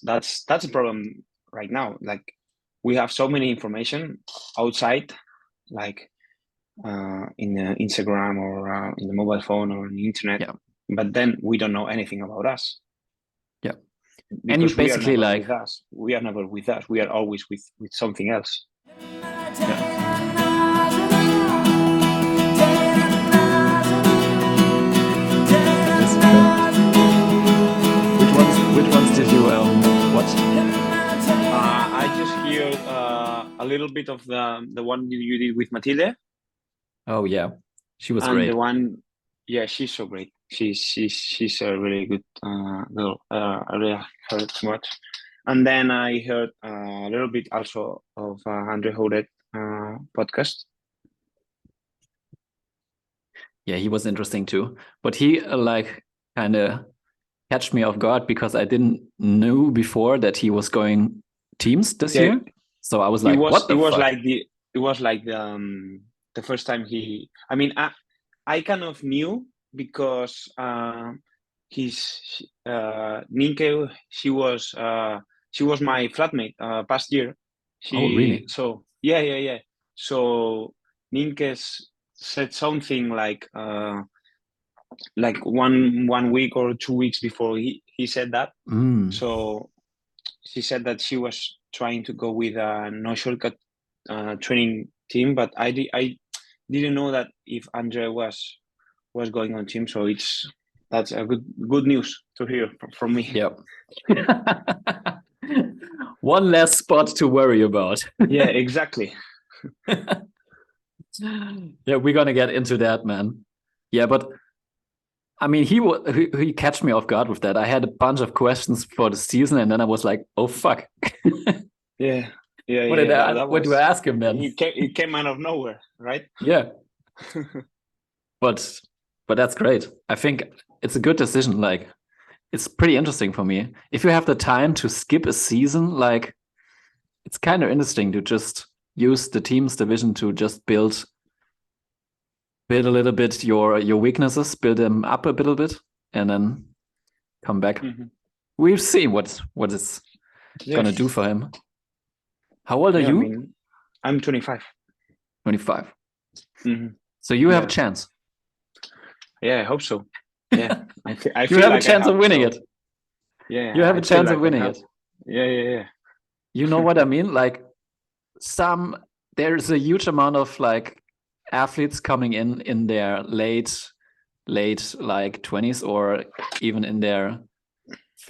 that's a problem right now. Like we have so many information outside, like in the Instagram or in the mobile phone or on the internet, but then we don't know anything about us. Yeah, because and you basically with us. We are never with us. We are always with something else. Yeah. Which ones did you watch? I just heard a little bit of the one you did with Matilde. Oh yeah, she was and great. The one, yeah, she's so great. She's a really good girl. I really heard too much. And then I heard a little bit also of Andre Hodet podcast. Yeah, he was interesting too. But he like kind of catch me off guard because I didn't know before that he was going teams this year. So I was like, what the fuck? It was like the first time he. I mean, I kind of knew because Ninke, she was my flatmate past year. Oh really? So yeah. So Ninke said something like one week or 2 weeks before he said that. So she said that she was trying to go with a no shortcut training team, but I didn't know that if Andre was going on team. So that's a good news to hear from me. Yep. One less spot to worry about. Yeah, exactly. Yeah, we're gonna get into that, man. Yeah, but I mean, he catch me off guard with that. I had a bunch of questions for the season, and then I was like, "Oh fuck!" Yeah. What do I ask him then? It came out of nowhere, right? Yeah. But that's great. I think it's a good decision. Like, it's pretty interesting for me. If you have the time to skip a season, like, it's kind of interesting to just use the team's division to just build a little bit your weaknesses, build them up a little bit, and then come back. We'll see what it's gonna do for him. How old are you? I mean, I'm 25. 25. So you have a chance. Yeah, I hope so. Yeah, I you have a chance of winning it. Yeah, you have a chance of winning it. Yeah. You know what I mean? Like there's a huge amount of like athletes coming in their late like 20s or even in their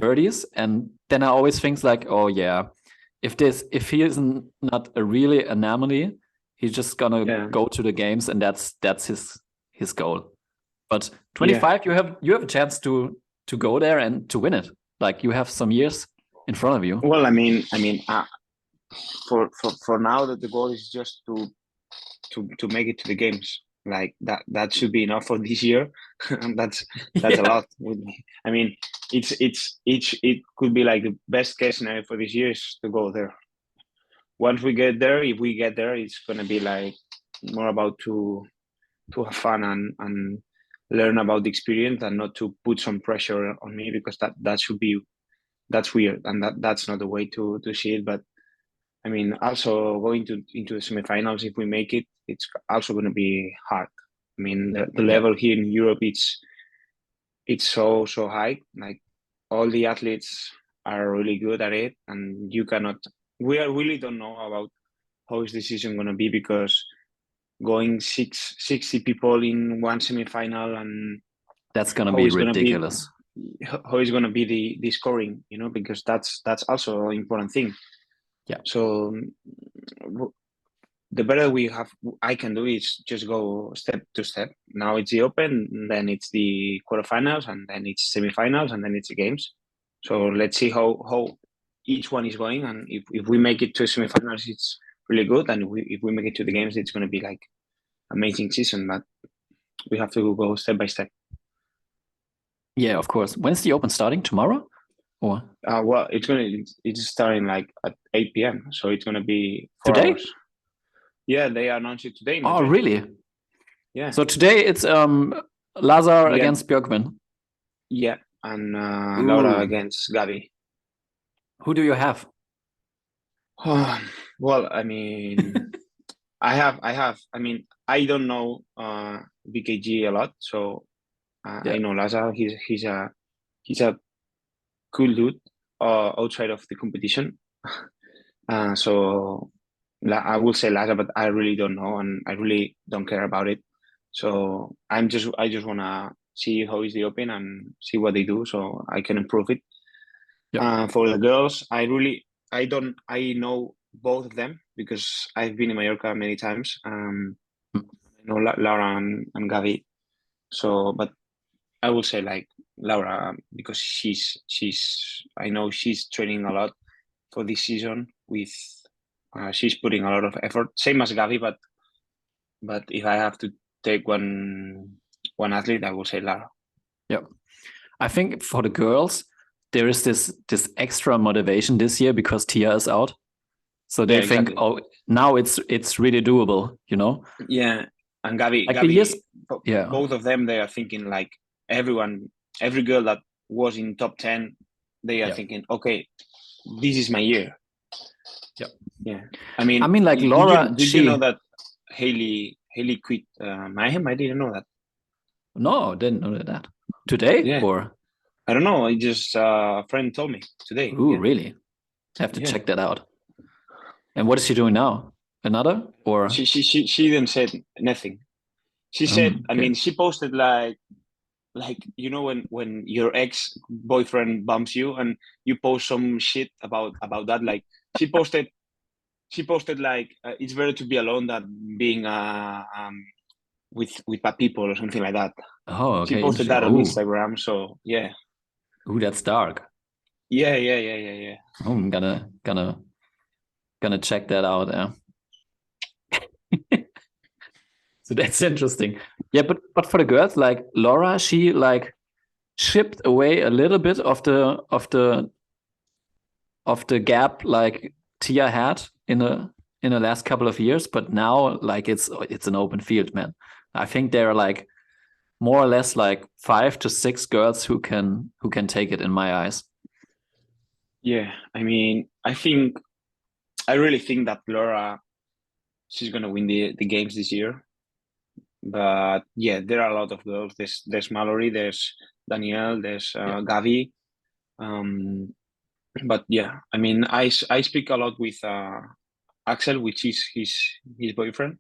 30s, and then I always think like, oh yeah, if he isn't not a really anomaly, he's just gonna go to the games, and that's his goal. But 25, you have a chance to go there and to win it. Like, you have some years in front of you. Well, I mean, for now, that the goal is just to make it to the games. Like that should be enough for this year. that's a lot with me. I mean, it could be like the best case scenario for this year is to go there. Once we get there, if we get there, it's gonna be like more about to have fun and learn about the experience, and not to put some pressure on me, because that's weird, and that's not the way to see it. But I mean, also going into the semifinals, if we make it, it's also going to be hard. I mean, the level here in Europe, it's so high. Like, all the athletes are really good at it, and we really don't know about how is the season going to be, because going 60 people in one semifinal, and that's going to be ridiculous. How is going to be the scoring, because that's also an important thing. Yeah. So the better I can do is just go step to step. Now it's the Open, then it's the quarterfinals, and then it's semifinals, and then it's the games. So let's see how each one is going, and if we make it to semifinals, it's really good, and if we make it to the games, it's going to be like amazing season. But we have to go step by step. Yeah, of course. When's the Open starting? Tomorrow? Or well, it's starting like at 8 p.m. So it's gonna be 4 today? Hours. Yeah, they announced it today. Oh, really? Yeah. So today it's Lazar against Björkman. Yeah, and Laura against Gabi. Who do you have? Well, I mean, I mean, I don't know BKG a lot, so I know Laza. He's a cool dude outside of the competition. So I will say Laza, but I really don't know, and I really don't care about it. So I just wanna see how is the open and see what they do, so I can improve it. For the girls, I know both of them because I've been in Mallorca many times. I know Laura and Gavi. So, but I will say like Laura because I know she's training a lot for this season with she's putting a lot of effort. Same as Gavi, but if I have to take one athlete, I will say Lara. Yeah, I think for the girls there is this extra motivation this year because Tia is out, so they think, exactly. oh, now it's really doable, you know. Yeah, and Gavi, both of them, they are thinking like every girl that was in top 10, they are thinking, okay, this is my year. Yeah. I mean, like Laura, did you know that Haley quit Mayhem? I didn't know that. No, I didn't know that. Today or? I don't know. I just a friend told me today. Ooh, really? Have to check that out. And what is she doing now? Another or? She didn't say nothing. She said, okay. I mean, she posted like you know when your ex boyfriend bumps you and you post some shit about that. Like she posted like it's better to be alone than being with bad people or something like that. Oh, okay. She posted that on Instagram. So yeah. Ooh, that's dark. Yeah. Oh, I'm gonna check that out. Yeah. So that's interesting. Yeah, but for the girls, like Laura, she like chipped away a little bit of the gap like Tia had in the last couple of years, but now like it's an open field, man. I think there are like more or less like 5 to 6 girls who can take it in my eyes. Yeah, I mean, I really think that Laura, she's gonna win the games this year. But yeah, there are a lot of girls. There's Mallory, there's Danielle, there's Gavi. But yeah, I mean, I speak a lot with Axel, which is his boyfriend,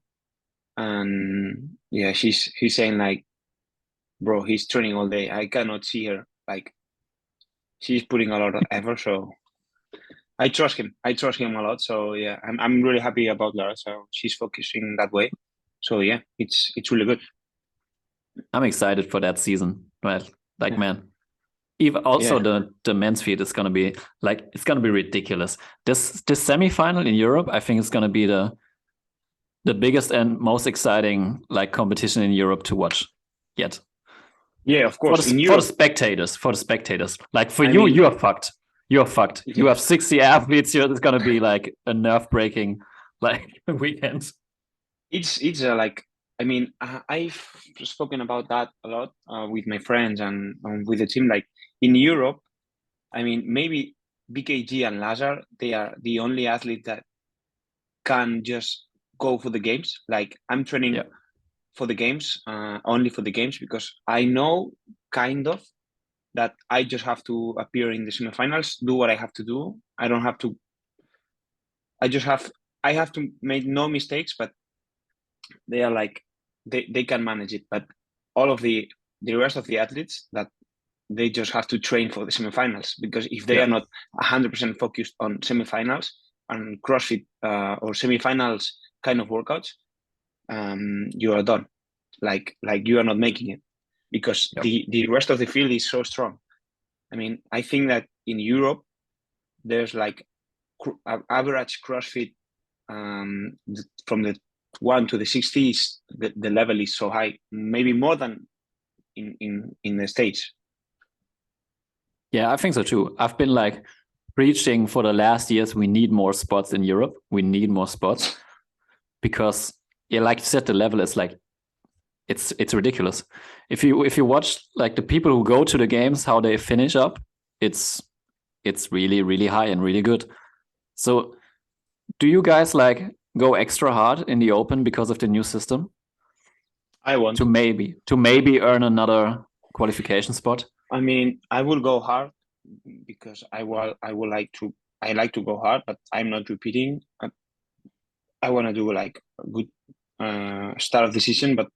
and yeah, he's saying like, bro, he's training all day. I cannot see her. Like, she's putting a lot of effort, so I trust him. I trust him a lot. So yeah, I'm really happy about Lara. So she's focusing that way. So yeah, it's really good. I'm excited for that season. Right, like man. Even also the men's field is gonna be like it's gonna be ridiculous. This semifinal in Europe, I think it's gonna be the biggest and most exciting like competition in Europe to watch yet. Yeah, of course. For the spectators. Like for you, you are fucked. You're fucked. Yeah. You have 60 athletes here. It's gonna be like a nerve-breaking like weekend. It's like, I mean, I've spoken about that a lot with my friends and with the team. Like in Europe, I mean, maybe BKG and Lazar, they are the only athlete that can just go for the games. Like I'm training for the games, only for the games, because I know kind of that I just have to appear in the semifinals, do what I have to do. I don't have to. I have to make no mistakes, but they are like they can manage it. But all of the rest of the athletes, that they just have to train for the semifinals, because if they are not 100% focused on semifinals and CrossFit or semifinals kind of workouts, you are done. Like you are not making it, because the rest of the field is so strong. I mean, I think that in Europe, there's like average CrossFit from the 1 to the 60s, the level is so high, maybe more than in the States. Yeah, I think so too. I've been like preaching for the last years, we need more spots in Europe. We need more spots because, yeah, like you said, the level is like, it's ridiculous. If you watch like the people who go to the games, how they finish up, it's it's really, really high and really good. So do you guys like go extra hard in the open because of the new system? I want to maybe earn another qualification spot. I mean, I will go hard because I like to go hard, but I'm not repeating. I want to do like a good start of the season, but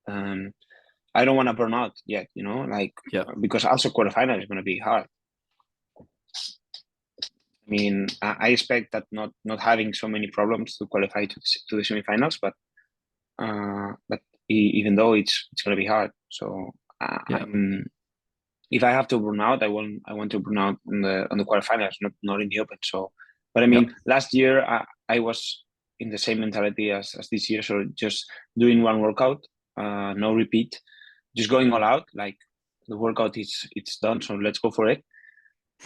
I don't want to burn out yet, you know, like because also quarterfinal is going to be hard. I mean, I expect that not having so many problems to qualify to the semifinals, but even though it's going to be hard, so if I have to burn out, I want to burn out on the quarterfinals, not in the open. So, but I mean, last year I was in the same mentality as this year, so just doing one workout, no repeat, just going all out. Like the workout it's done, so let's go for it.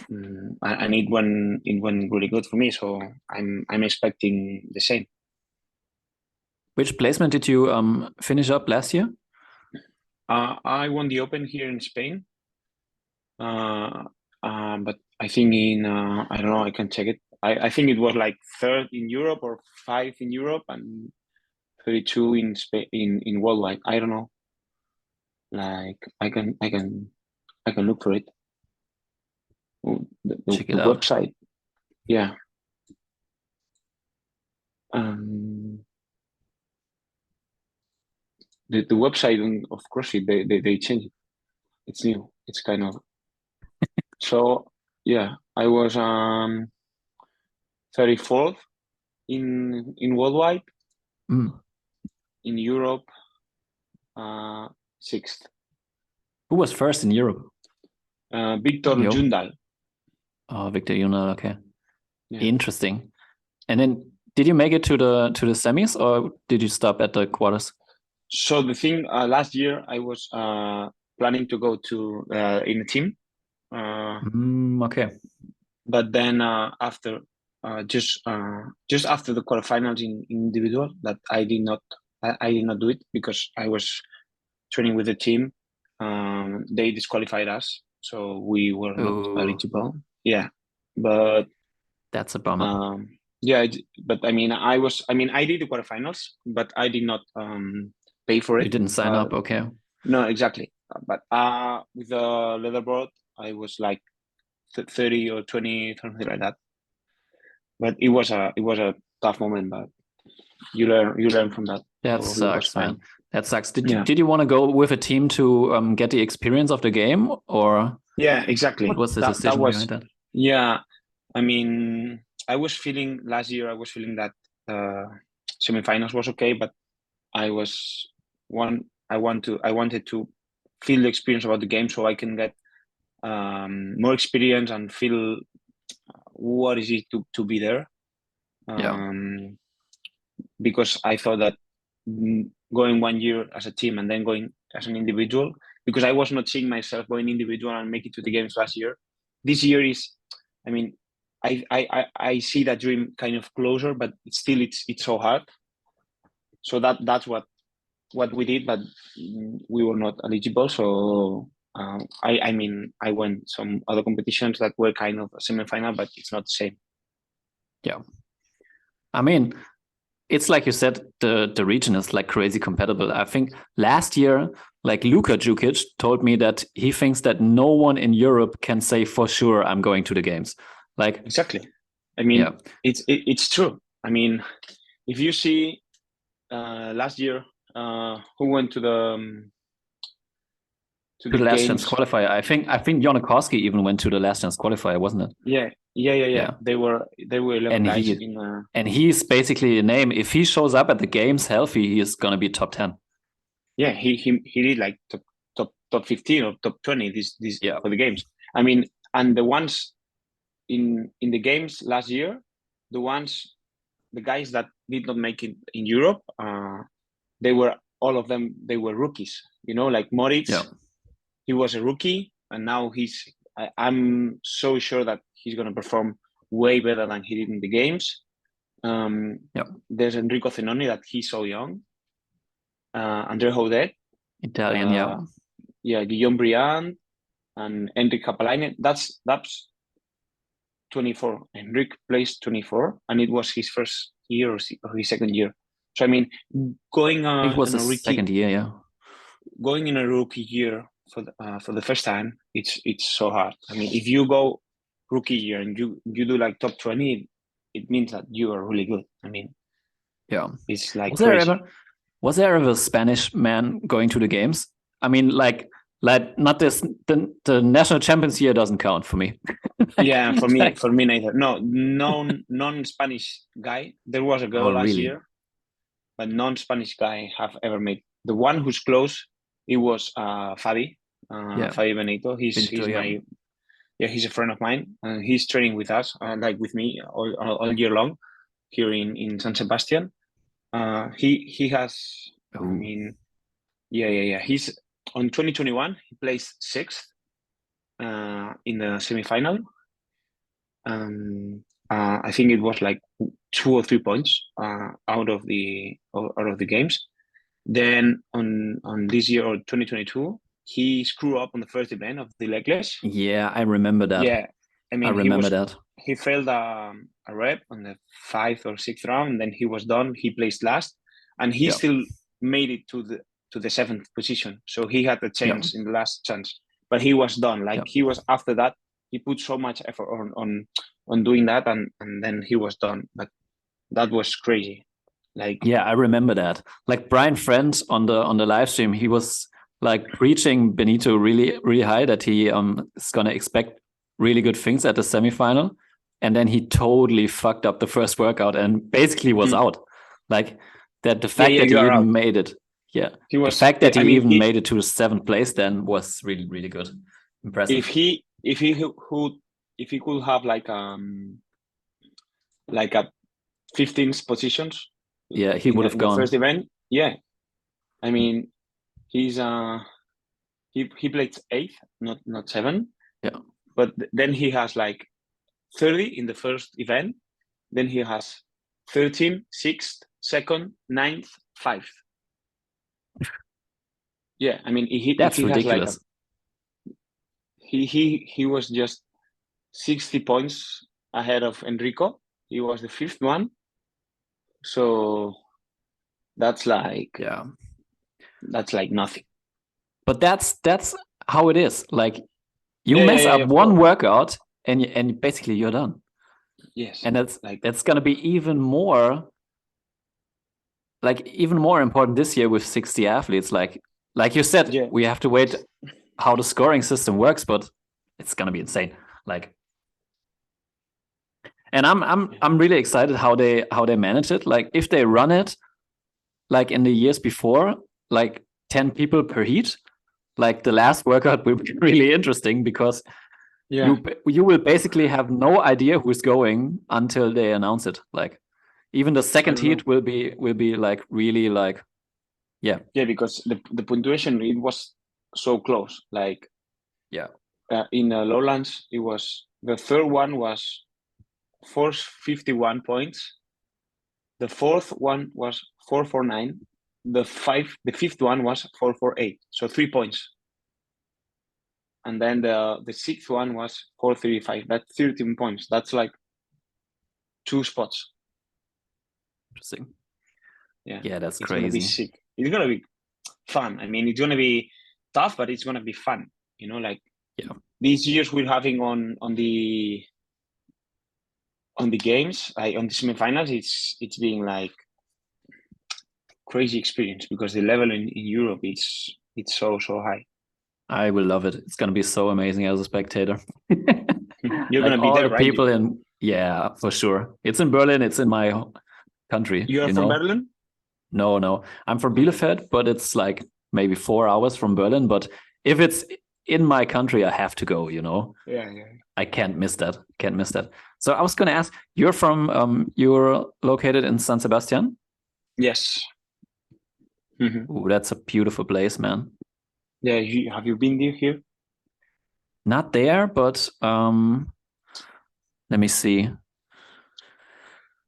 And it went really good for me, so I'm expecting the same. Which placement did you finish up last year? I won the Open here in Spain, but I think in I don't know, I can check it. I think it was like 3rd in Europe or 5 in Europe and 32 in Spain in worldwide. I don't know. Like I can look for it. Check it the out. website. Yeah. The website of CrossFit they changed it. It's new. It's kind of so yeah. I was 34th in worldwide. In Europe, 6th. Who was first in Europe? Victor Jundal. Oh, Victor Jundal. Okay, yeah. Interesting. And then, did you make it to the semis, or did you stop at the quarters? So the thing, last year I was planning to go to in a team. Okay. But then after just after the quarterfinals in individual, that I did not do it because I was training with the team. They disqualified us, so we were not eligible. Yeah, but that's a bummer. But I mean, I did the quarterfinals, but I did not pay for it. You didn't sign up, okay? No, exactly. But with the leaderboard, I was like 30 or 20, something like that. But it was a tough moment, but you learn from that. That sucks, man. That sucks. Did you want to go with a team to get the experience of the game, or? Yeah, exactly. What was the decision behind that? Yeah, I mean, last year I was feeling that semifinals was okay, but I wanted to feel the experience about the game so I can get more experience and feel what is it to be there. Because I thought that going 1 year as a team and then going as an individual, because I was not seeing myself going individual and make it to the games last year. This year is, I mean, I see that dream kind of closer, but still it's so hard. So that's what we did, but we were not eligible. So I went some other competitions that were kind of a semifinal, but it's not the same. Yeah, I mean, it's like you said, the region is like crazy compatible. I think last year, like Luka Jukic told me that he thinks that no one in Europe can say for sure I'm going to the games. Like exactly. I mean, it's true. I mean, if you see last year, who went to the last chance qualifier? I think Janikowski even went to the last chance qualifier, wasn't it? Yeah. They were 11 guys and he's basically a name. If he shows up at the games healthy, he is gonna be top 10. Yeah, he did like top 15 or top 20 this for the games. I mean, and the ones in the games last year, the guys that did not make it in Europe, all of them were rookies. You know, like Moritz, he was a rookie, and now I'm so sure that he's going to perform way better than he did in the games. There's Enrico Zenoni that he's so young. Andre Haudet, Italian, Guillaume Briand, and Enric Capelainen. That's 24. Enrique placed 24, and it was his first year or his second year. So I mean, going I think it was in the a rookie, second year, yeah. going in a rookie year for the first time, it's so hard. I mean, if you go rookie year and you do like top 20, it means that you are really good. I mean, yeah, it's like crazy. Was there ever a Spanish man going to the games? I mean, like not this. The national champions year doesn't count for me. Yeah, for me neither. No, non-Spanish guy. There was a girl last year, but non-Spanish guy have ever made. The one who's close, it was Fabi, Fabi Benito. He's he's a friend of mine, and he's training with us, like with me all year long here in San Sebastian. He has, I mean, yeah. He's on 2021. He placed 6th in the semifinal. I think it was like 2 or 3 points out of the games. Then on this year or 2022, he screwed up on the first event of the legless. Yeah, I remember that. Yeah, I mean, he failed a rep on the 5th or 6th round, and then he was done. He placed last, and he still made it to the 7th position. So he had a chance in the last chance, but he was done. Like he was after that. He put so much effort on doing that, and then he was done. But that was crazy. Like, yeah, I remember that. Like Brian Friend on the live stream, he was like preaching Benito really, really high that he is gonna expect really good things at the semifinal, and then he totally fucked up the first workout and basically was out. Like that, the fact that he even made it. Yeah, the fact that he even made it to 7th place then was really, really good. Impressive. If he could have like a 15th positions, yeah, he would have gone the first event. Yeah, I mean, he's he played 8th, not 7. Yeah, but then he has like 30 in the first event. Then he has 13, 6th, 2nd, 9th, 5th. Yeah, I mean, that's he ridiculous. Has like he was just 60 points ahead of Enrico. He was the 5th one. So that's like nothing. But that's how it is. Like you mess up one workout and basically you're done. Yes. And that's gonna be even more important this year with 60 athletes. Like you said, we have to wait how the scoring system works, but it's gonna be insane. Like, and I'm really excited how they manage it. Like if they run it like in the years before, like 10 people per heat, like the last workout will be really interesting because you will basically have no idea who's going until they announce it. Like even the second heat will be like really like because the punctuation, it was so close. Like in lowlands, it was the third one was 451 points. The 4th one was 449. The 5th one was 448. So 3 points. And then the 6th one was 435. That's 13 points. That's like 2 spots. Interesting. Yeah, that's it's crazy. Gonna be sick. It's gonna be fun. I mean, it's gonna be tough, but it's gonna be fun. You know, like these years we're having on the games, like on the semifinals, it's being like crazy experience because the level in Europe it's so high. I will love it. It's gonna be so amazing as a spectator. You're gonna be all there, the right? people for sure. It's in Berlin. It's in my country. You're from Berlin? No. I'm from Bielefeld, but it's like maybe 4 hours from Berlin. But if it's in my country, I have to go, you know? Yeah. I can't miss that. So I was going to ask, you're located in San Sebastian? Yes. Ooh, that's a beautiful place, man. Yeah, have you been here? Not there, but let me see.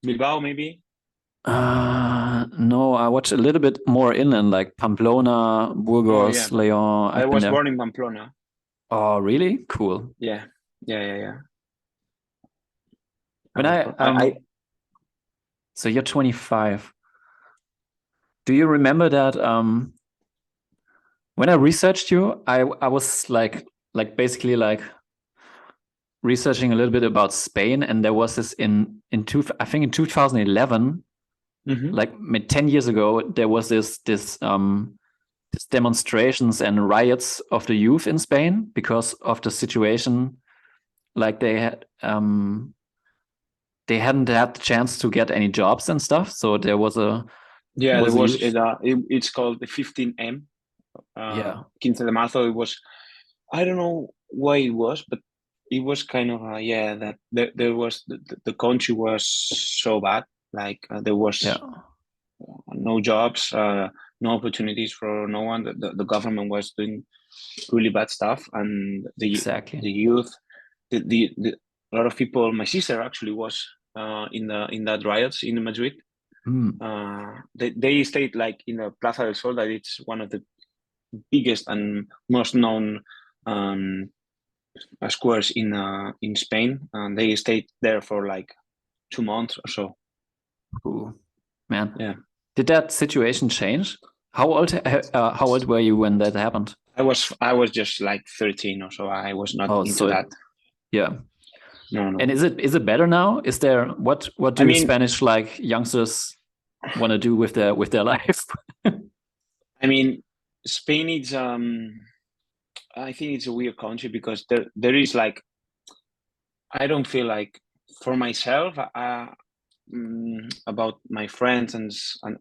Bilbao, maybe? No, I watched a little bit more inland, like Pamplona, Burgos, Leon. I was born in Pamplona. Oh, really? Cool. Yeah. So you're 25. Do you remember that when I researched you, I was like basically like researching a little bit about Spain, and there was this in 2011, like 10 years ago, there was this demonstrations and riots of the youth in Spain because of the situation. Like they hadn't had the chance to get any jobs and stuff. So there was it's called the 15M. Quince de Marzo. It was, I don't know why it was, but it was kind of that there was the country was so bad. Like there was no jobs, no opportunities for no one. The government was doing really bad stuff, and the youth, a lot of people. My sister actually was in that riots in Madrid. They stayed like in the Plaza del Sol, that it's one of the biggest and most known squares in Spain, and they stayed there for like 2 months or so. Ooh, man. Yeah. Did that situation change? How old were you when that happened? I was just like 13 or so. I was not into that. Yeah. No. And is it better now? Is there what do Spanish like youngsters want to do with their life? I mean, Spain is I think it's a weird country because there is like, I don't feel like for myself about my friends and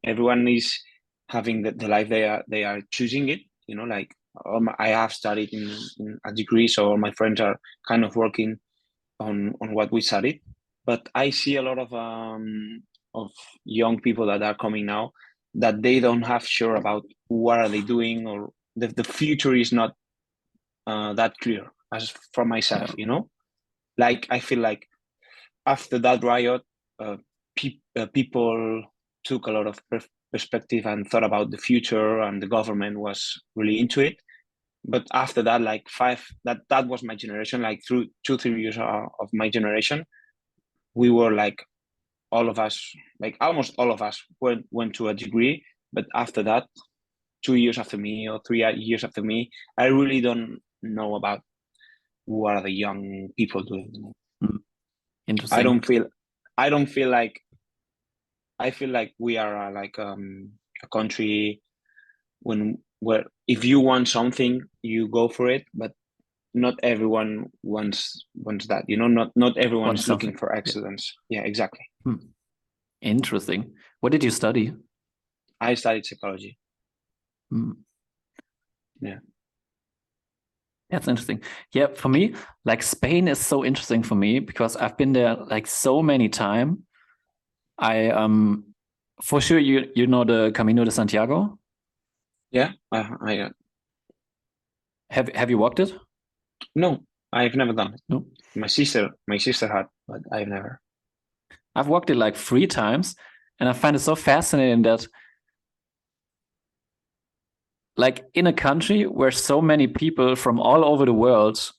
everyone is having the life they are choosing it, you know, like I have studied in a degree, so all my friends are kind of working on what we studied, but I see a lot of young people that are coming now that they don't have sure about what are they doing, or the future is not that clear as for myself, you know. Like I feel like after that riot, people took a lot of perspective and thought about the future, and the government was really into it. But after that, like that was my generation. Like through 2-3 years of my generation, we were like, all of us, like almost all of us went to a degree. But after that, 2 years after me or 3 years after me, I really don't know about what are the young people doing. Interesting. I feel like we are like a country where if you want something, you go for it, but not everyone wants that, you know. Not everyone is looking for excellence. Yeah, exactly. Interesting. What did you study? I studied psychology. Yeah. That's interesting. Yeah, for me, like Spain is so interesting for me because I've been there like so many times. I for sure you know the Camino de Santiago? Yeah, have you walked it? No, I've never done it. No. My sister had, but I've never. I've walked it like 3 times, and I find it so fascinating that like in a country where so many people from all over the world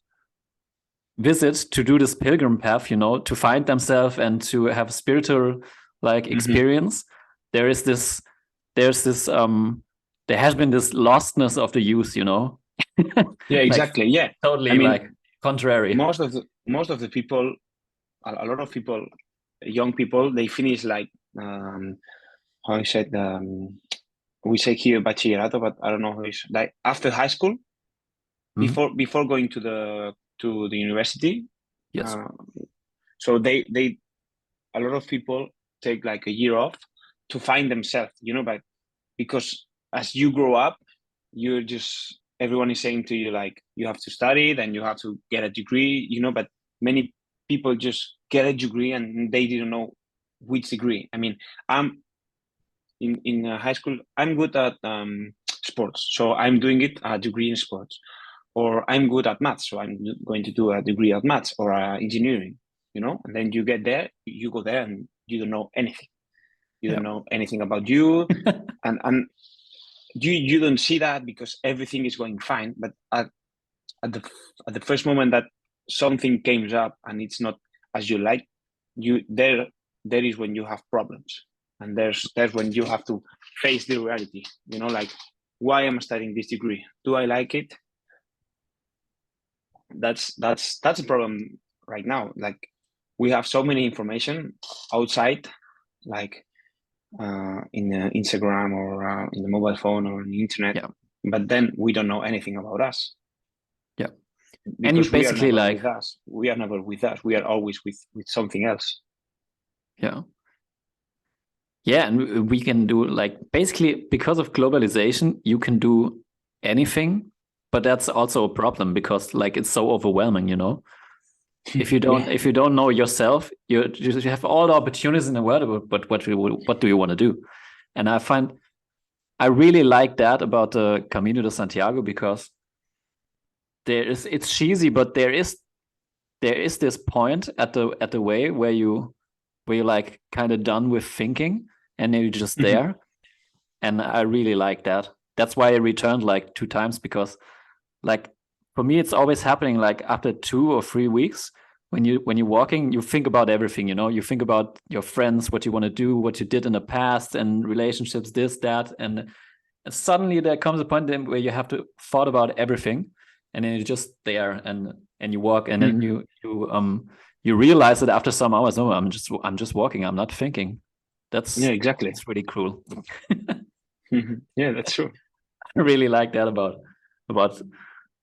visit to do this pilgrim path, you know, to find themselves and to have spiritual like experience, there has been this lostness of the youth, you know. Yeah, exactly. Like, yeah, totally. I mean, like contrary. Most of the people, a lot of people, young people, they finish like how I said, we say here bachillerato, but I don't know how it's like after high school, before going to the university. Yes. So they a lot of people take like a year off to find themselves, you know, but because as you grow up, you're just, everyone is saying to you like, you have to study, then you have to get a degree, you know, but many people just get a degree and they didn't know which degree. I mean, I'm in high school, I'm good at sports, so I'm doing a degree in sports. Or I'm good at maths, so I'm going to do a degree at maths or engineering, you know. And then you get there, you go there, and you don't know anything. You don't know anything about you, and you don't see that because everything is going fine. But at the first moment that something comes up and it's not as you like, there is when you have problems, and there's when you have to face the reality, you know, like, why am I studying this degree? Do I like it? That's a problem right now. Like, we have so many information outside, like in Instagram or in the mobile phone or on the internet, Yeah. but then we don't know anything about us. Yeah. And you Because we are basically never like, with us. We are never with us. We are always with something else. yeah. Yeah, and we can do like, basically, because of globalization, you can do anything, but that's also a problem because like it's so overwhelming, you know. If you don't Yeah. if you don't know yourself, you have all the opportunities in the world, but what do you want to do? And I really like that about the Camino de Santiago, because it's cheesy, but there is this point at the way where you're like kind of done with thinking and you're just there. And I really like that. That's why I returned like 2 times, because like for me it's always happening like after 2 or 3 weeks, when you're walking, you think about everything, you know. You think about your friends, what you want to do, what you did in the past, and relationships, this, that, and suddenly there comes a point where you have to thought about everything, and then you're just there, and you walk, and then you realize that after some hours, oh, I'm just walking, I'm not thinking. Yeah, exactly. It's really cruel. Yeah, that's true. I really like that about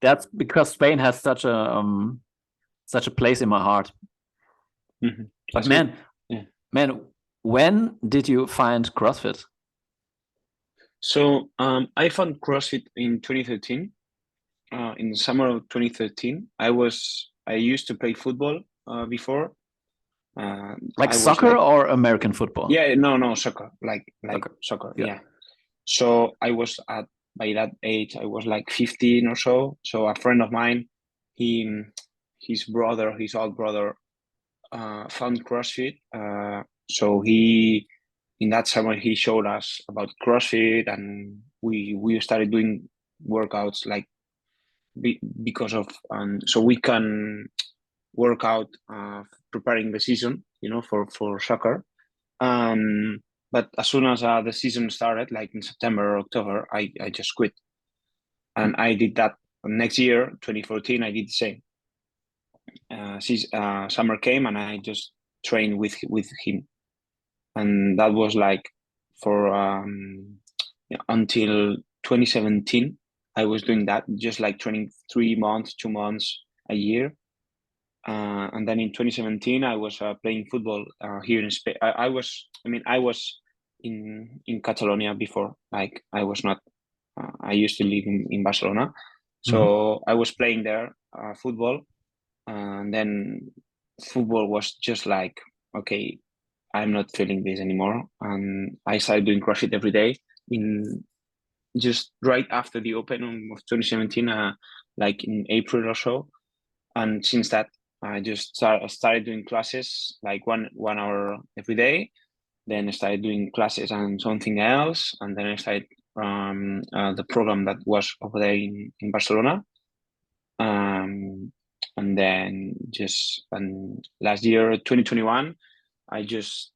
that's because Spain has such a place in my heart. But man, when did you find CrossFit? So I found CrossFit in 2013. In the summer of 2013, I used to play football before. Like I was soccer or American football? Yeah, no, soccer, like soccer. Yeah. Yeah. So I was by that age, I was like 15 or so. So a friend of mine, his old brother, found CrossFit. So in that summer, he showed us about CrossFit, and we started doing workouts like because of so we can work out preparing the season, you know, for soccer. But as soon as the season started, like in September or October, I just quit. And I did that next year, 2014, I did the same. Summer came and I just trained with him. And that was like for until 2017, I was doing that, just like training 3 months, 2 months, a year. And then in 2017, I was playing football here in Spain. I was in Catalonia before. Like I was not. I used to live in Barcelona, so I was playing there football, and then football was just like, okay, I'm not feeling this anymore, and I started doing CrossFit every day. In just right after the Open of 2017, like in April or so, and since that I just started doing classes like one hour every day. Then I started doing classes and something else, and then I started the program that was over there in Barcelona. And then last year, 2021, I just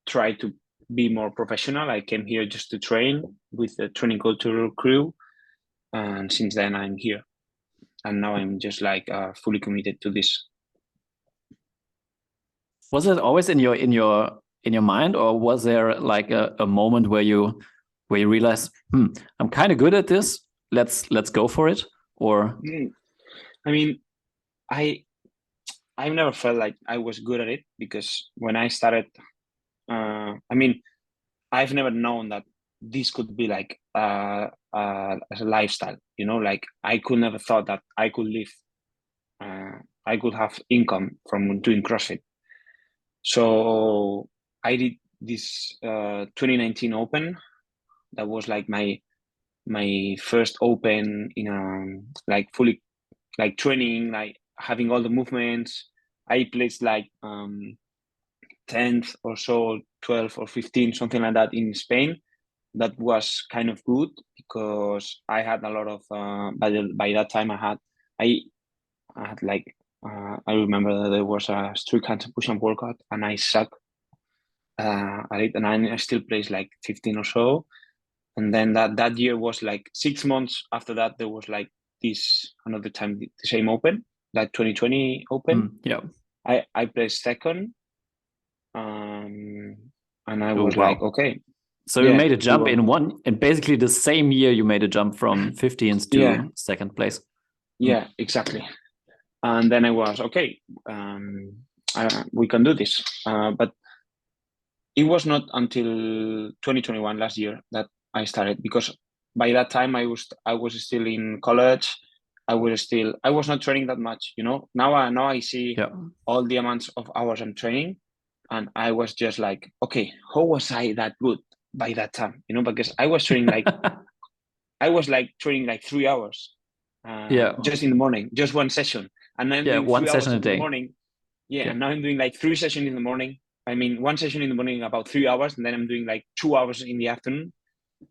tried to be more professional. I came here just to train with the training cultural crew, and since then I'm here. And now I'm just like fully committed to this. Was it always in your mind, or was there like a moment where you realized, I'm kind of good at this, let's go for it? Or I mean, I've never felt like I was good at it, because when I started, I've never known that this could be like as a lifestyle, you know, like I could never thought that I could live, I could have income from doing CrossFit. So I did this 2019 Open. That was like my first Open in like fully like training, like having all the movements. I placed like 10th or so, 12 or 15, something like that in Spain. That was kind of good because I had a lot of by that time I had like I remember that there was a street handstand push-up workout, and I sucked at it, and I still placed like 15 or so. And then that year was like 6 months after that. There was like this another time the same Open, like 2020 Open. Yeah. I placed second, and I Oh, was wow. like, okay. So you made a it jump was- in one, and basically the same year you made a jump from 15th to Yeah, second place. yeah, exactly. And then I was okay. We can do this. But it was not until 2021 last year that I started, because by that time I was still in college. I was not training that much. Now I see Yeah. all the amounts of hours I'm training, and I was just like, okay, how was I that good by that time? Because I was training like I was like training like 3 hours, Yeah. just in the morning, just one session, and I'm Yeah, doing one 3 hours session a in the day. morning. Yeah, Yeah. and now I'm doing like 3 sessions in the morning. I mean, one session in the morning about 3 hours, and then I'm doing like 2 hours in the afternoon.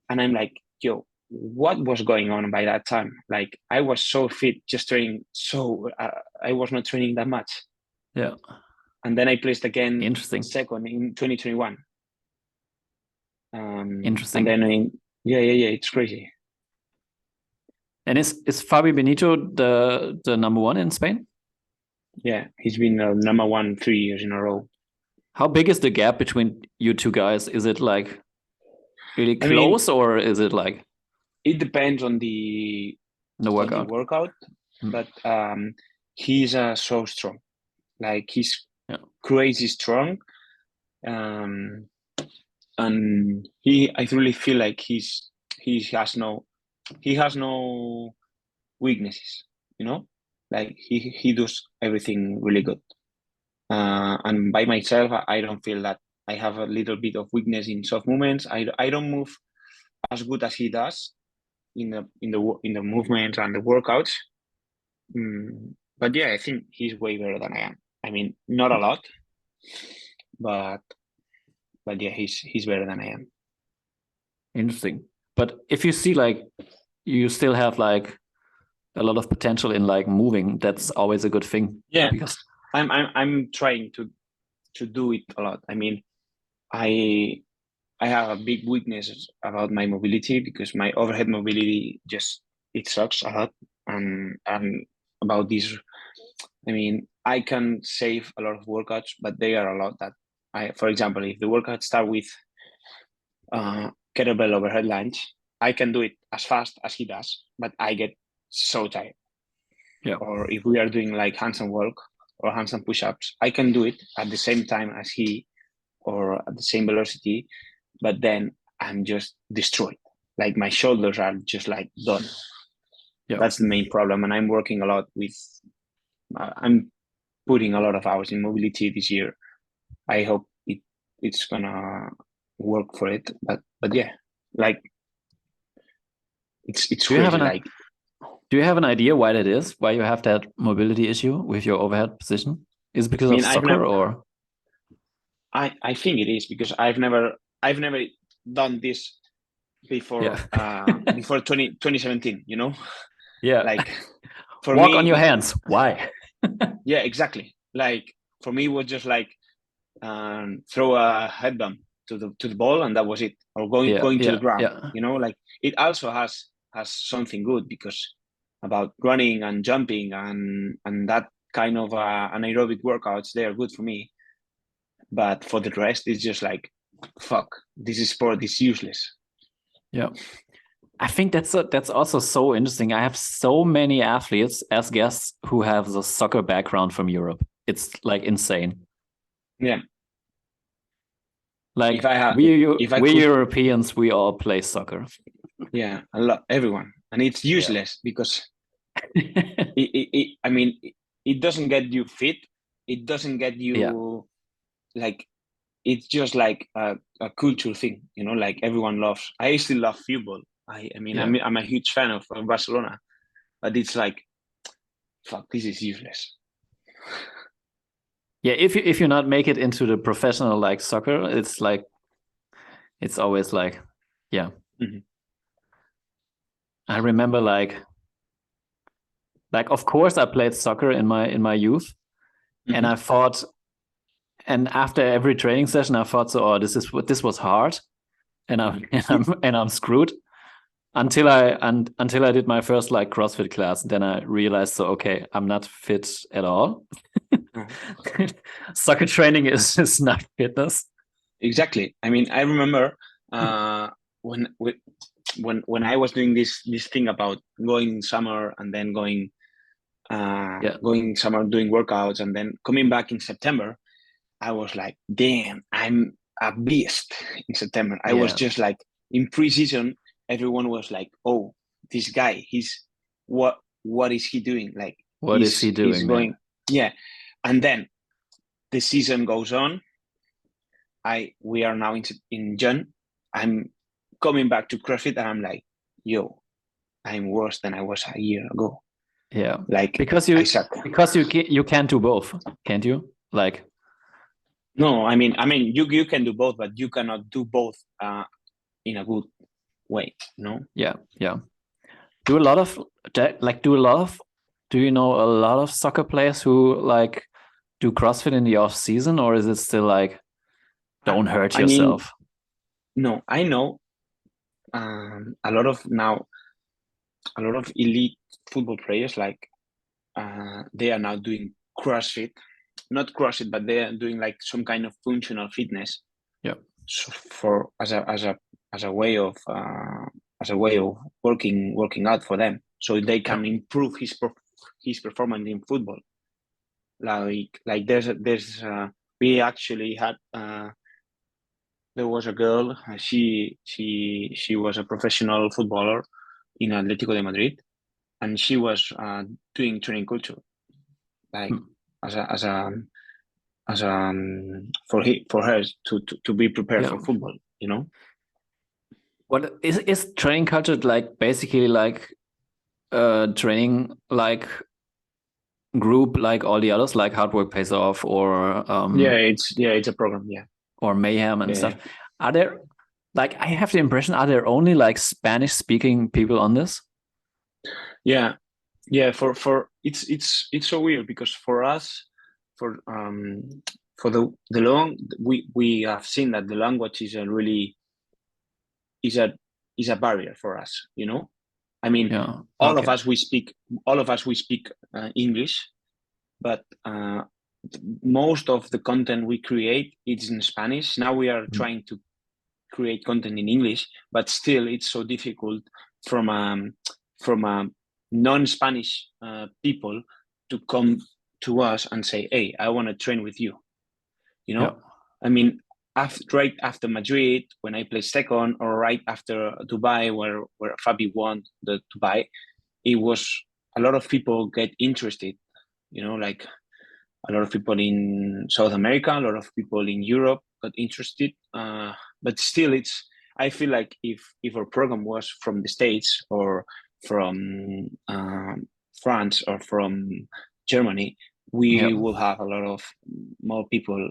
And I'm like, yo, what was going on by that time? Like, I was so fit, just training. So I was not training that much. Yeah. And then I placed again Interesting. second in 2021. Interesting. And then yeah, it's crazy. And is Fabi Benito the number one in Spain? Yeah, he's been number one 3 years in a row. How big is the gap between you two guys? Is it like really close, or is it like it depends on the workout, but he's so strong. Like, he's crazy strong, and I really feel like he has no weaknesses. Like, he does everything really good. And by myself, I don't feel that I have a little bit of weakness in soft movements. I don't move as good as he does in the movements and the workouts. But yeah, I think he's way better than I am. I mean, not a lot, but yeah, he's better than I am. Interesting. But if you see like you still have like a lot of potential in like moving, that's always a good thing. Yeah, because I'm trying to do it a lot. I mean, I have a big weakness about my mobility, because my overhead mobility it sucks a lot. And about this, I mean, I can save a lot of workouts, but they are a lot that for example, if the workout start with kettlebell overhead lunge, I can do it as fast as he does, but I get so tired. Yeah. Or if we are doing like handstand walk or handstand push-ups, I can do it at the same time as he, or at the same velocity, but then I'm just destroyed. Like, my shoulders are just like done. Yeah. That's the main problem. And I'm working a lot with, I'm putting a lot of hours in mobility this year. I hope it's gonna work for it. But yeah, like, it's crazy. Like, do you have an idea why that is? Why you have that mobility issue with your overhead position? Is it because of soccer, or? I think it is because I've never done this before. Before 2017, Yeah. Like, for walk me, on your hands. Why? Yeah, exactly. Like, for me, it was just like throw a headbump to the ball, and that was it. Or going to the ground. Like, it also has something good, because about running and jumping and that kind of anaerobic workouts, they are good for me. But for the rest, it's just like, fuck, this sport is useless. Yeah. I think that's also so interesting. I have so many athletes as guests who have the soccer background from Europe. It's like insane. Yeah. Like, we Europeans, we all play soccer. Yeah, I love everyone, and it's useless because I mean, it doesn't get you fit. It doesn't get you like. It's just like a culture thing, Like, everyone loves. I still love football. I mean, I'm a huge fan of Barcelona, but it's like, fuck, this is useless. Yeah, if you not make it into the professional like soccer, it's like, it's always like, yeah. Mm-hmm. I remember like like, of course, I played soccer in my youth, and I thought, and after every training session, I thought, so, oh, this was hard, and I'm screwed. Until I did my first like CrossFit class, then I realized, so okay, I'm not fit at all. Soccer training is not fitness. Exactly. I mean, I remember when I was doing this thing about going summer and then going summer doing workouts and then coming back in September, I was like, damn, I'm a beast in September. I was just like in preseason, everyone was like, oh, this guy, what is he doing? Like, what is he doing? He's going, yeah. And then the season goes on. We are now in June. I'm coming back to CrossFit and I'm like, yo, I'm worse than I was a year ago. Yeah, like because you can't do both, can't you? Like, no, I mean you can do both, but you cannot do both in a good way, no? Yeah. Do you know a lot of soccer players who like do CrossFit in the off season, or is it still like, don't hurt yourself? No, I know a lot of elite football players, like they are now doing CrossFit, not CrossFit, but they are doing like some kind of functional fitness. Yeah. So as a way of working out for them, so they can improve his performance in football. Like there's we actually had there was a girl. She was a professional footballer in Atlético de Madrid, and she was doing training culture, like for her to be prepared for football, you know. What is training culture like? Basically, like training like group, like all the others, like Hard Work Pays Off, or it's a program, or Mayhem and stuff. Are there, like, I have the impression, are there only like Spanish speaking people on this? Yeah. For it's so weird, because for us, for the long, we have seen that the language is a really is a barrier for us, you know. I mean, all of us we speak English, but most of the content we create is in Spanish. Now we are trying to create content in English, but still it's so difficult from a non-Spanish people to come to us and say, hey, I want to train with you, you know. I mean, right after Madrid, when I played second, or right after Dubai, where Fabi won the Dubai, it was a lot of people get interested, you know, like a lot of people in South America, a lot of people in Europe got interested. But still, I feel like if our program was from the States or from France or from Germany, we will have a lot of more people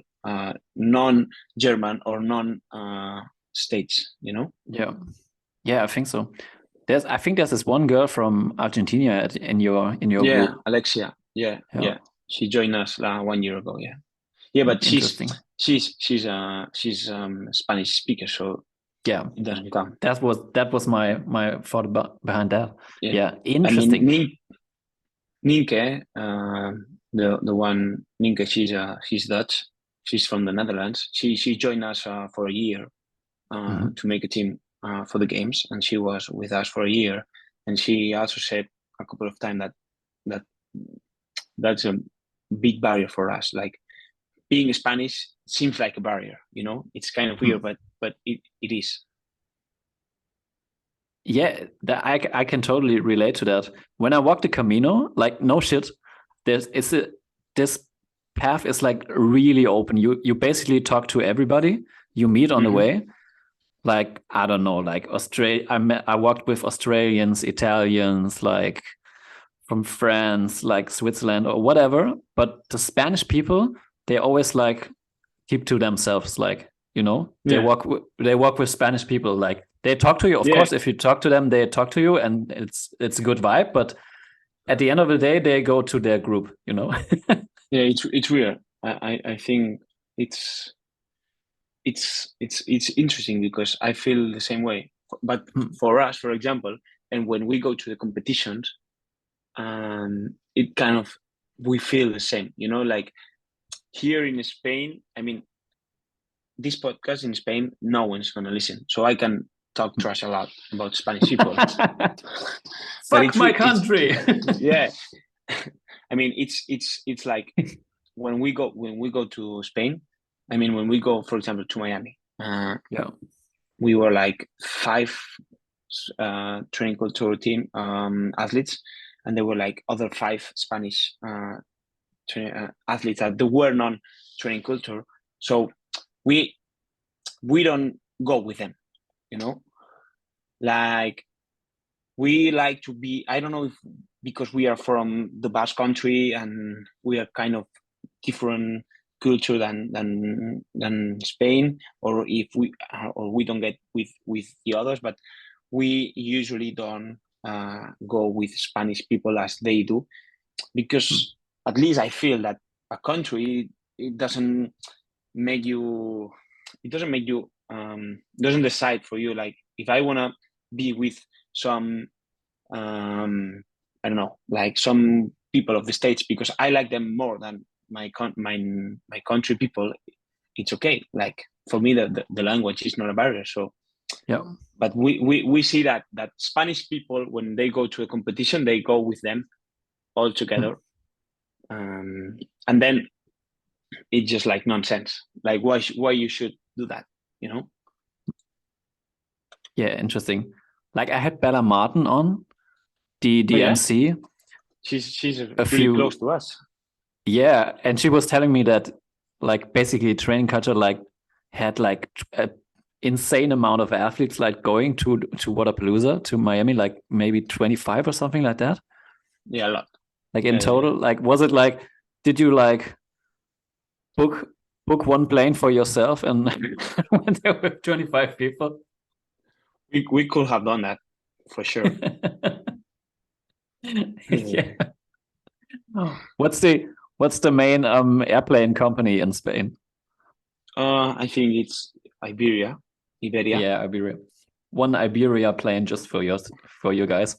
non-German or non-States, you know? Yeah, I think so. I think there's this one girl from Argentina in your group. Alexia. Yeah. She joined us 1 year ago. Yeah, but she's Spanish speaker, so it doesn't count. That was my thought behind that. Yeah, interesting. I mean, Nienke, the one Nienke, she's Dutch. She's from the Netherlands. She joined us for a year to make a team for the games, and she was with us for a year. And she also said a couple of times that's a big barrier for us. Like, being Spanish seems like a barrier, you know. It's kind of weird, but it is. Yeah, I can totally relate to that. When I walk the Camino, like, no shit, this path is like really open. You basically talk to everybody you meet on the way. Like, I don't know, like I walked with Australians, Italians, like from France, like Switzerland or whatever. But the Spanish people, they always like keep to themselves, like, you know, they walk with Spanish people, like they talk to you. Of course, if you talk to them, they talk to you, and it's a good vibe. But at the end of the day, they go to their group, you know. Yeah, it's weird. I think it's interesting because I feel the same way. But for us, for example, and when we go to the competitions, it kind of we feel the same. You know, like here in Spain. I mean, this podcast in Spain, no one's gonna listen, so I can talk trash a lot about Spanish people. Fuck my country. Yeah, I mean, it's like when we go to Spain. I mean, when we go, for example, to Miami, Yeah. we were like 5 training culture team athletes, and there were like other 5 Spanish athletes that they were non-training culture. So we don't go with them, you know. Like we like to be. I don't know if because we are from the Basque Country and we are kind of different culture than Spain, or if we don't get with the others, but we usually don't go with Spanish people as they do, because at least I feel that a country it doesn't make you doesn't decide for you. Like if I want to be with some I don't know, like some people of the States because I like them more than my country people, it's okay. Like for me the language is not a barrier. So yeah, but we see that Spanish people, when they go to a competition, they go with them all together. And then it's just like nonsense. Like why you should do that, you know? Yeah, interesting. Like I had Bella Martin on the Oh, yeah? MC. She's A really few close to us. Yeah, and she was telling me that like basically training culture like had like a insane amount of athletes like going to Wodapalooza, to Miami, like maybe 25 or something like that. Yeah, a lot. Like in total, like was it like did you like book one plane for yourself and when there were 25 people? We could have done that for sure. Yeah. What's the main airplane company in Spain? I think it's Iberia. Yeah, Iberia. One Iberia plane just for you guys.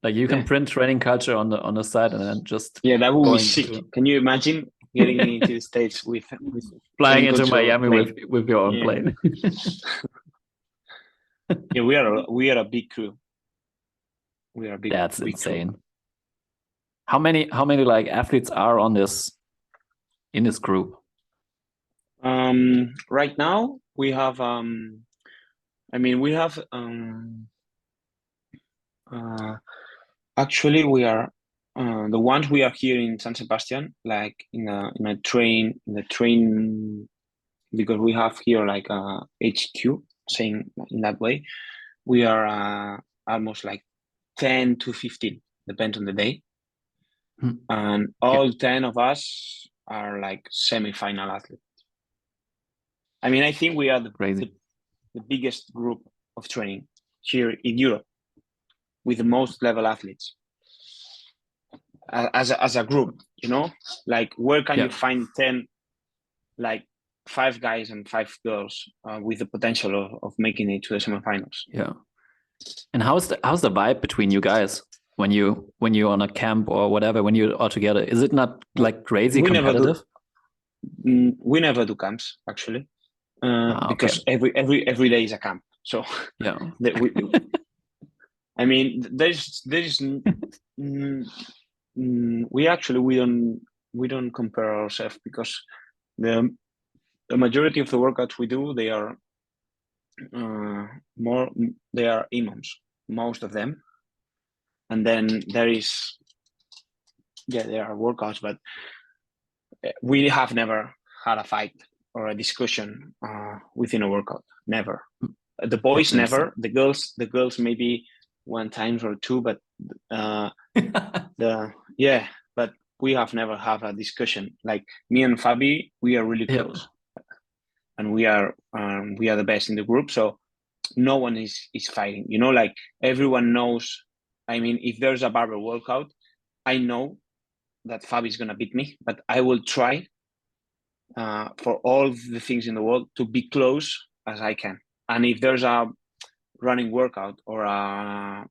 Like you can print training culture on the side and then just that would be sick. Can you imagine getting into the States with flying into Miami plane. with your own plane? Yeah, we are a big crew. We are a big. That's big insane. Crew. How many like athletes are on this in this group? Right now we have I mean we have actually we are the ones we are here in San Sebastian, like in the train, because we have here like a HQ, saying in that way. We are almost like 10 to 15, depends on the day. And all 10 of us are like semi-final athletes. I mean, I think we are the biggest group of training here in Europe with the most level athletes as a group, you know. Like where can you find 10, like 5 guys and 5 girls with the potential of making it to the semifinals? Yeah. And how's the vibe between you guys when you're on a camp or whatever, when you're all together? Is it not like crazy competitive? We never do camps actually, because every day is a camp. So yeah, I mean, there's we don't compare ourselves, because the majority of the workouts we do, they are imams, most of them, and then there are workouts, but we have never had a fight or a discussion within a workout. Never. The boys never. The girls maybe one time or two, but but we have never had a discussion. Like me and Fabi, we are really close, and we are the best in the group. So no one is fighting. You know, like everyone knows. I mean, if there's a barbell workout, I know that Fabi is gonna beat me, but I will try for all the things in the world to be close as I can. And if there's a running workout or a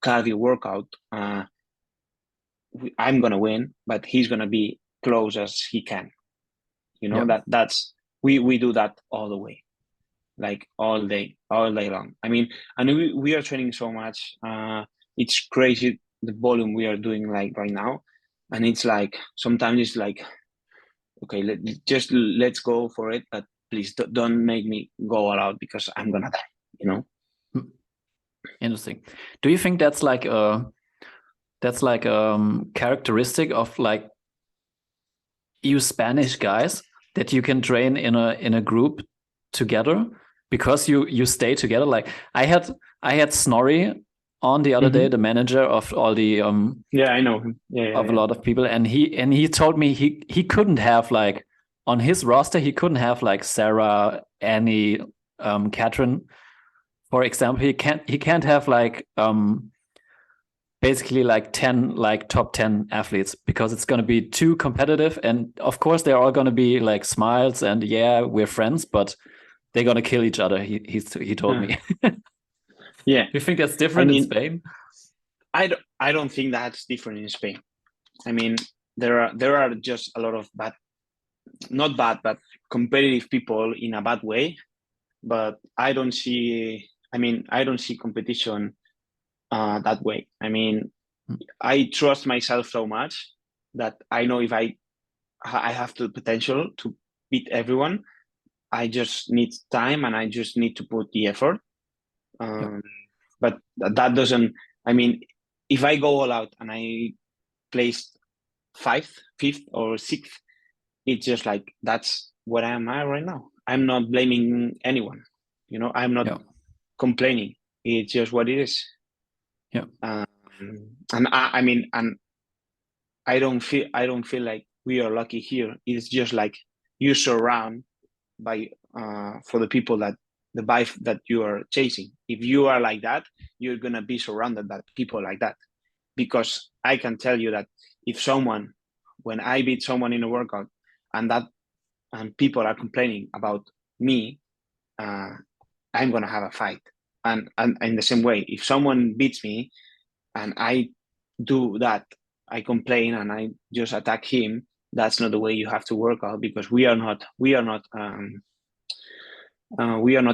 cardio workout, I'm gonna win, but he's gonna be close as he can. You know, that's we do that all the way, like all day long. I mean, and we are training so much. It's crazy the volume we are doing like right now, and it's like sometimes it's like, okay, let's go for it, but please don't make me go all out because I'm gonna die. You know. Interesting. Do you think that's like a characteristic of like you Spanish guys, that you can train in a group together because you stay together? Like I had Snorri on the other day, the manager of all the I know him. A lot of people, and he told me he couldn't have like on his roster, he couldn't have like Sarah, Annie, Catherine, for example. He can't have like basically like 10 like top 10 athletes, because it's going to be too competitive. And of course they're all going to be like smiles and yeah, we're friends, but they're going to kill each other. He told me. Yeah. Do you think that's different in Spain? I don't think that's different in Spain. I mean, there are just a lot of not bad, but competitive people in a bad way. But I don't see competition that way. I mean, I trust myself so much that I know if I have the potential to beat everyone. I just need time and I just need to put the effort. But that doesn't, I mean, if I go all out and I place 5th or 6th, it's just like, that's what I am at right now. I'm not blaming anyone. You know, I'm not complaining. It's just what it is. Yeah. And I don't feel like we are lucky here. It's just like you surround by for the people that the bike that you are chasing. If you are like that, you're gonna be surrounded by people like that. Because I can tell you that when I beat someone in a workout and people are complaining about me, I'm gonna have a fight. And in the same way, if someone beats me and I do that, I complain and I just attack him, that's not the way you have to work out, because we are not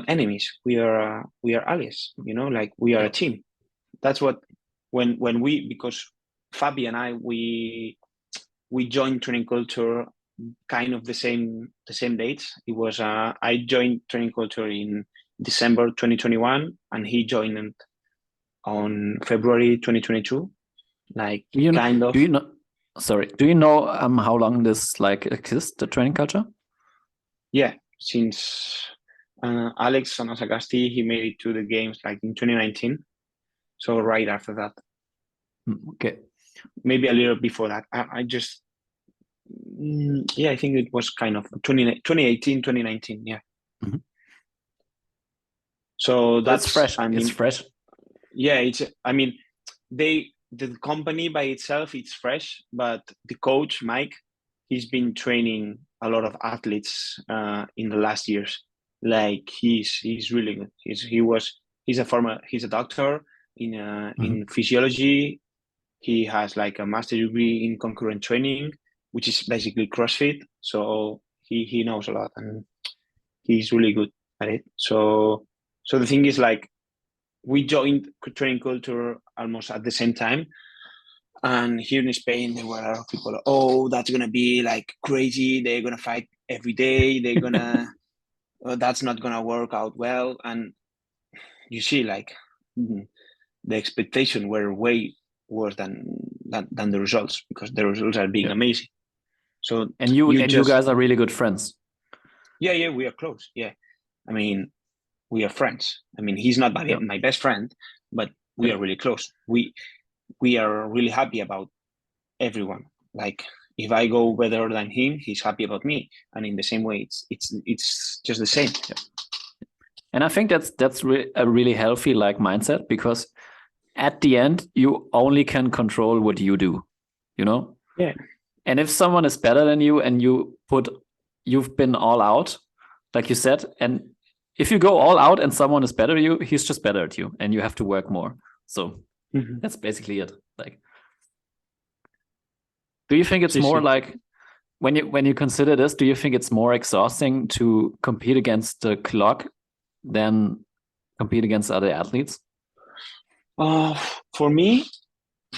enemies. We are allies. You know, like we are a team. That's what when because Fabi and I we joined training culture kind of the same dates. It was I joined training culture in December 2021 and he joined on February 2022. Like Do you know how long this like exists, the training culture? Yeah, since Alex Sanasagasti, he made it to the games like in 2019. So right after that. Okay. Maybe a little before that. I just, I think it was kind of 2018, 2019. Yeah. Mm-hmm. So that's fresh. It's fresh. Yeah, the company by itself, it's fresh, but the coach, Mike, he's been training a lot of athletes in the last years. Like he's really good. He's a doctor in physiology. He has like a master's degree in concurrent training, which is basically CrossFit. So he knows a lot and he's really good at it. So the thing is, like, we joined training culture almost at the same time. And here in Spain, there were a lot of people, oh, that's going to be like crazy. They're going to fight every day. They're going to, that's not going to work out well. And you see, like, the expectation were way worse than the results, because the results are being amazing. So, and you guys are really good friends. Yeah, we are close. Yeah. I mean, we are friends. I mean, he's not my best friend, but we are really close. We are really happy about everyone. Like, if I go better than him, he's happy about me, and in the same way, it's just the same. And I think that's a really healthy like mindset, because at the end, you only can control what you do, you know? Yeah. And if someone is better than you and you've been all out, like you said, and if you go all out and someone is better than you, he's just better at you and you have to work more. So that's basically it. Like, do you think it's more like when you consider this, do you think it's more exhausting to compete against the clock than compete against other athletes? For me,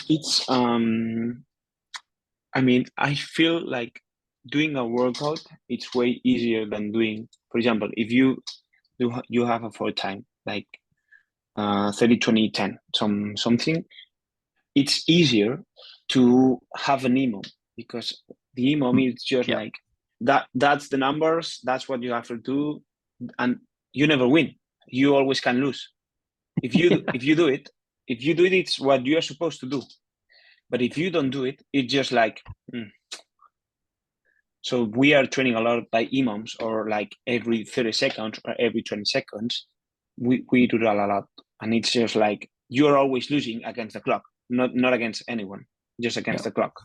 it's I mean, I feel like doing a workout it's way easier than doing, for example, if you have a 4 time like 30 20 10 something, it's easier to have an EMOM because the EMOM is just like that's the numbers, that's what you have to do, and you never win. You always can lose. If you do it, it's what you are supposed to do. But if you don't do it, it's just like So we are training a lot by EMOMs, or like every 30 seconds or every 20 seconds. We do that a lot. And it's just like you're always losing against the clock, not against anyone, just against the clock.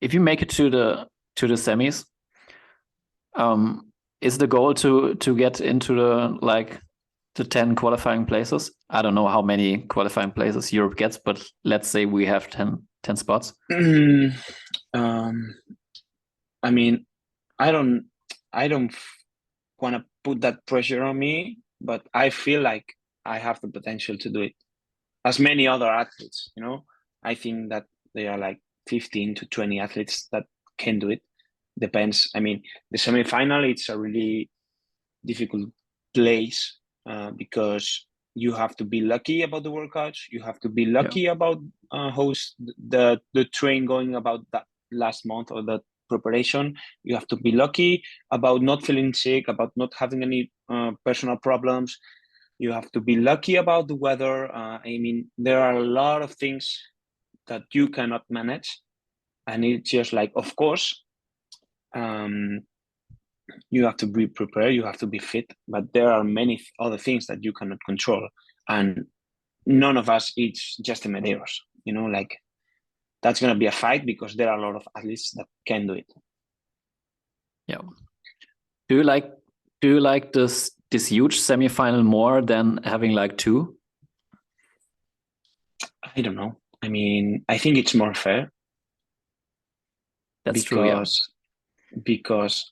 If you make it to the semis, is the goal to get into the 10 qualifying places? I don't know how many qualifying places Europe gets, but let's say we have 10 spots. I mean, I don't want to put that pressure on me, but I feel like I have the potential to do it. As many other athletes, you know, I think that there are like 15 to 20 athletes that can do it. Depends. I mean, the semifinal, it's a really difficult place because you have to be lucky about the workouts. You have to be lucky about host the train going about that last month or that preparation. You have to be lucky about not feeling sick, about not having any personal problems. You have to be lucky about the weather. I mean, there are a lot of things that you cannot manage, and it's just like, of course, you have to be prepared, you have to be fit, but there are many other things that you cannot control, and none of us it's just the Medeiros, you know, like that's going to be a fight because there are a lot of athletes that can do it. Do you like this huge semifinal more than having like 2? I don't know. I mean, I think it's more fair. That's true, yeah. Because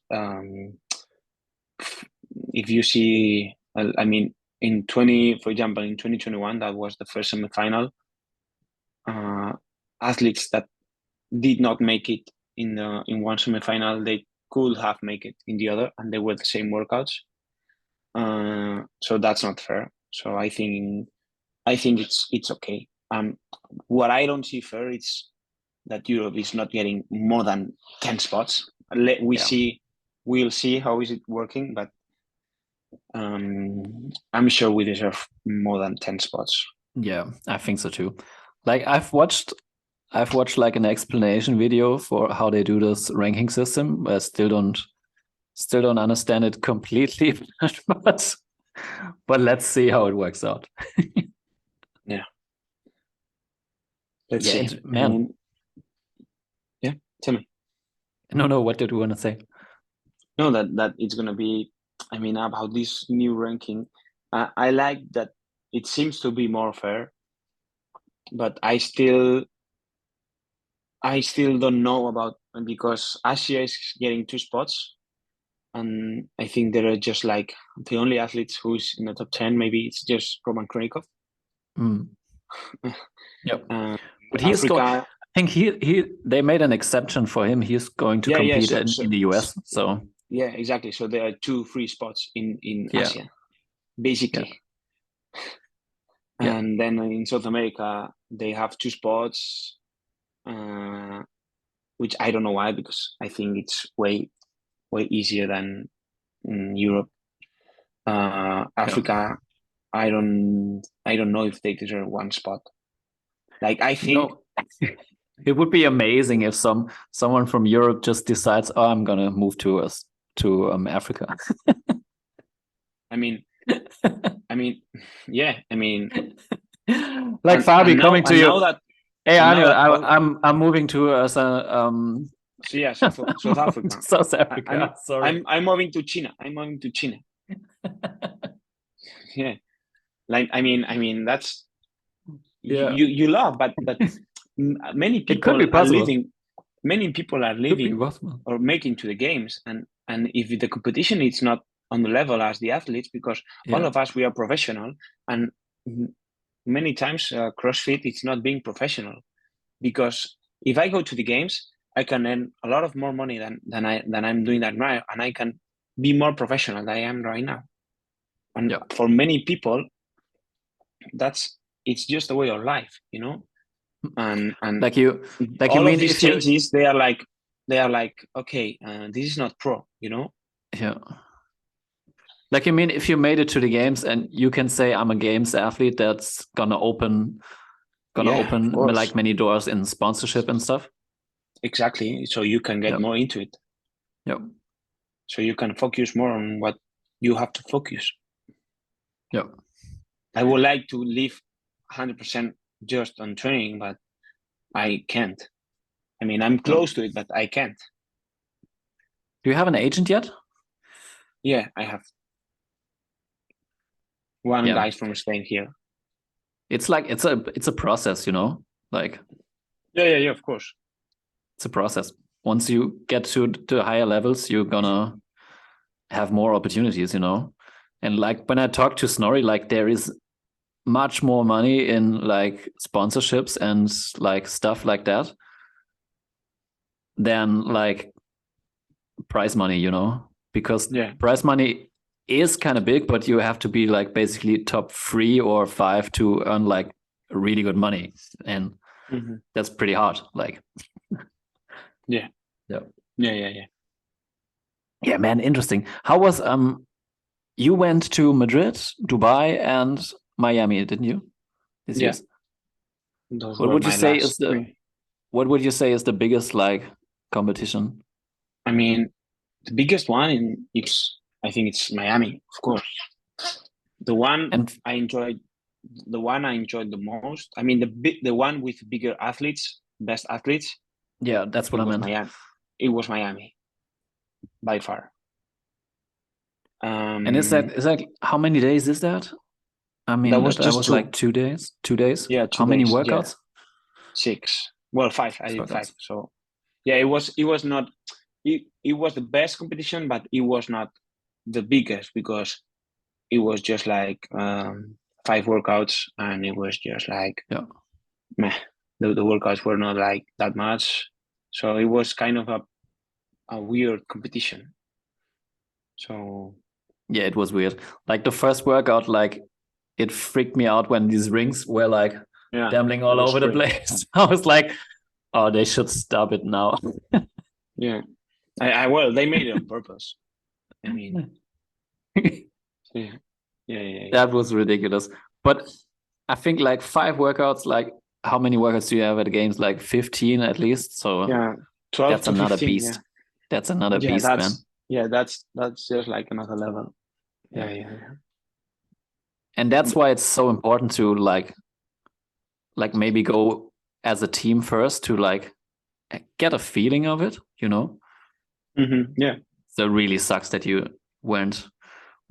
if you see, I mean, for example, in 2021, that was the first semifinal. Athletes that did not make it in one semifinal, they could have made it in the other, and they were the same workouts. So that's not fair. So I think it's okay. What I don't see fair is that Europe is not getting more than 10 spots. We'll see how is it working, but I'm sure we deserve more than 10 spots. Yeah, I think so too. Like I've watched like an explanation video for how they do this ranking system, but I still don't understand it completely. but let's see how it works out. Yeah. Let's see. Man. Yeah, tell me. No, what did you want to say? No, that it's gonna be, I mean, about this new ranking. I like that it seems to be more fair, but I still don't know about, because Asia is getting 2 spots, and I think there are just like the only athletes who's in the top 10. Maybe it's just Roman Kronikov. Yep. But he's going. I think they made an exception for him. He's going to compete in the US. So yeah, exactly. So there are 2 free spots in Asia, basically. And then in South America, they have 2 spots, which I don't know why, because I think it's way easier than in Europe. Africa, I don't know if they deserve 1 spot. Like I think it would be amazing if someone from Europe just decides, oh, I'm gonna move to Africa. I mean, I mean, yeah, I mean, like Fabi coming to you. now that, Hey, and now Aniol, that I'm moving to so yeah, South Africa. South Africa. Sorry. I'm moving to China. I'm moving to China. Yeah, like I mean that's Yeah. you love, but many It could people be are possible. living. Many people are Could be living possible. or making to the games, and if the competition is not on the level as the athletes, because all Yeah. of us we are professional, and many times CrossFit it's not being professional, because if I go to the games, I can earn a lot of more money than I'm doing that now, and I can be more professional than I am right now. And Yeah. for many people, it's just a way of life, you know. And Like you all mean of these if you changes, they are like, okay, this is not pro, you know. yeah. Like you mean if you made it to the games and you can say I'm a games athlete, that's gonna open Of course. like many doors in sponsorship and stuff. Exactly. So you can get more into it. Yep. So you can focus more on what you have to focus. Yep. I would like to live 100% just on training, but I can't. I mean, I'm close to it, but I can't. Do you have an agent yet? Yeah, I have one guy from Spain here. It's like it's a process, you know. Like yeah, of course. It's a process. Once you get to higher levels, you're gonna have more opportunities, you know. And like when I talk to Snorri, like there is much more money in like sponsorships and like stuff like that than like prize money, you know, because prize money is kind of big, but you have to be like basically top 3 or 5 to earn like really good money, and that's pretty hard. Like, yeah, man, interesting. How was you went to Madrid, Dubai, and Miami, didn't you? This year. What would you say is the biggest like competition? I mean, the biggest one I think it's Miami, of course. The one I enjoyed the most. I mean, the one with bigger athletes, best athletes. Yeah, that's what I meant. Miami. It was Miami, by far. And is that how many days is that? I mean, that was like 2 days. 2 days. Yeah. How many workouts? 6. Well, 5. I did 5. So yeah, it was not. It was the best competition, but it was not the biggest, because it was just like 5 workouts, and it was just like meh. The workouts were not like that much, so it was kind of a weird competition. So yeah, it was weird. Like the first workout, like it freaked me out when these rings were like dangling all over the place. I was like, oh, they should stop it now. Yeah. Well, they made it on purpose. I mean, yeah. That was ridiculous. But I think like 5 workouts, like how many workouts do you have at the games? Like 15 at least. So 12 that's to another 15, beast. That's another beast, man. Yeah, that's just like another level. Yeah. And that's why it's so important to like maybe go as a team first to like get a feeling of it, you know? Yeah. So it really sucks that you weren't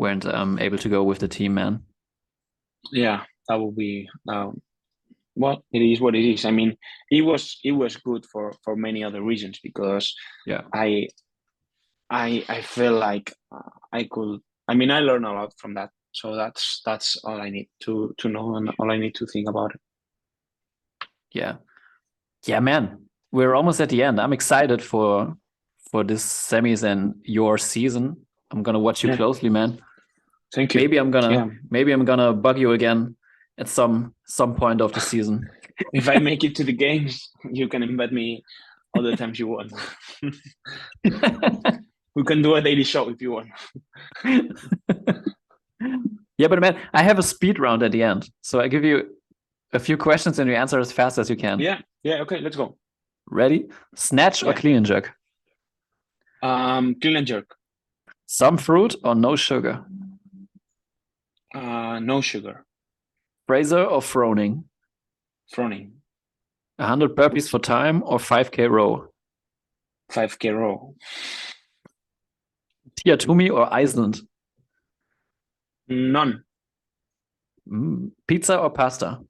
able to go with the team, man. Yeah, that would be well, it is what it is. I mean, it was good for many other reasons, because I feel like I could. I mean, I learned a lot from that. So that's all I need to know, and all I need to think about it. Yeah, man. We're almost at the end. I'm excited for this semis and your season. I'm gonna watch you closely, man. Thank you. Maybe I'm gonna bug you again at some point of the season. If I make it to the games, you can invite me all the times you want. We can do a daily show if you want. Yeah, but man, I have a speed round at the end. So I give you a few questions and you answer as fast as you can. Yeah, okay, let's go. Ready? Snatch or clean and jerk? Clean and jerk. Some fruit or no sugar? No sugar. Fraser or Froning? Froning. 100 burpees for time or 5K row? 5K row. Tiatumi or Iceland? None. Pizza or pasta?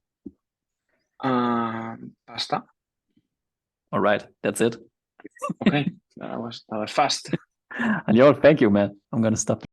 Pasta. All right, that's it. Okay, that was fast. Aniol, thank you, man. I'm gonna stop.